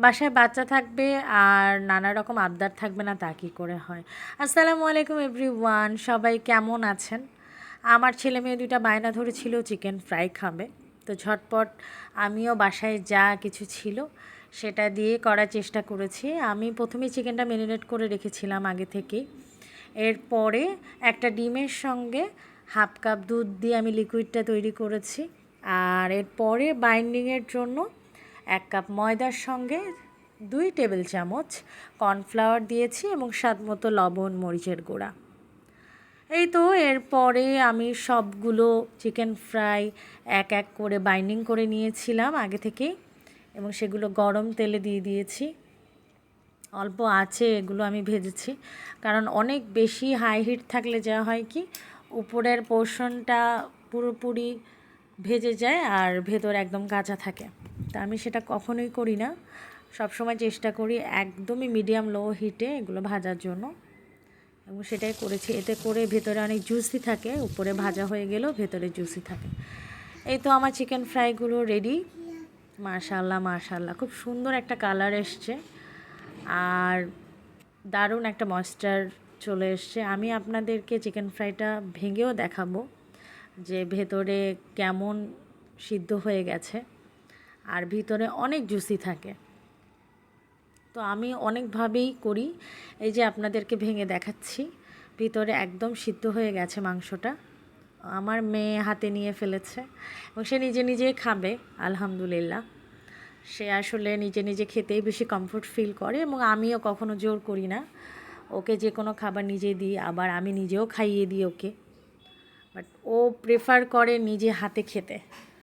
বাসায় বাচ্চা থাকবে আর নানা রকম আবদার থাকবে না, তা কী করে হয়। আসসালামু আলাইকুম এভরিওয়ান, সবাই কেমন আছেন? আমার ছেলে মেয়ে দুইটা বায়না ধরেছিল চিকেন ফ্রাই খাবে, তো ঝটপট আমিও বাসায় যা কিছু ছিল সেটা দিয়ে করার চেষ্টা করেছি। আমি প্রথমে চিকেনটা ম্যারিনেট করে রেখেছিলাম আগে থেকেই। এরপরে একটা ডিমের সঙ্গে হাফ কাপ দুধ দিয়ে আমি লিকুইডটা তৈরি করেছি। আর এরপরে বাইন্ডিংয়ের জন্য 1 কাপ ময়দার সঙ্গে 2 টেবিল চামচ কর্নফ্লাওয়ার দিয়েছি এবং স্বাদ মতো লবণ, মরিচের গুঁড়া। এই তো এরপরে আমি সবগুলো চিকেন ফ্রাই এক এক করে বাইন্ডিং করে নিয়েছিলাম আগে থেকেই এবং সেগুলো গরম তেলে দিয়ে দিয়েছি। অল্প আছে এগুলো আমি ভেজেছি, কারণ অনেক বেশি হাই হিট থাকলে যা হয় কি উপরের পোর্শনটা পুরোপুরি ভেজে যায় আর ভেতর একদম কাঁচা থাকে। তা আমি সেটা কখনোই করি না, সবসময় চেষ্টা করি একদমই মিডিয়াম লো হিটে এগুলো ভাজার জন্য, এবং সেটাই করেছি। এতে করে ভেতরে অনেক জুসি থাকে, উপরে ভাজা হয়ে গেলেও ভেতরে জুসি থাকে। এই তো আমার চিকেন ফ্রাইগুলো রেডি। মাশাআল্লাহ মাশাআল্লাহ, খুব সুন্দর একটা কালার এসছে আর দারুণ একটা ময়েশ্চার চলে এসছে। আমি আপনাদেরকে চিকেন ফ্রাইটা ভেঙেও দেখাবো যে ভেতরে কেমন সিদ্ধ হয়ে গেছে আর ভিতরে অনেক জুসি থাকে। তো আমি অনেকভাবেই করি, এই যে আপনাদেরকে ভেঙে দেখাচ্ছি, ভিতরে একদম সিদ্ধ হয়ে গেছে মাংসটা। আমার মেয়ে হাতে নিয়ে ফেলেছে এবং সে নিজে নিজেই খাবে আলহামদুলিল্লাহ। সে আসলে নিজে নিজে খেতেই বেশি কমফোর্ট ফিল করে এবং আমিও কখনো জোর করি না, ওকে যে কোনো খাবার নিজে দিই, আবার আমি নিজেও খাইয়ে দিই ওকে, বাট ও প্রেফার করে নিজে হাতে খেতে।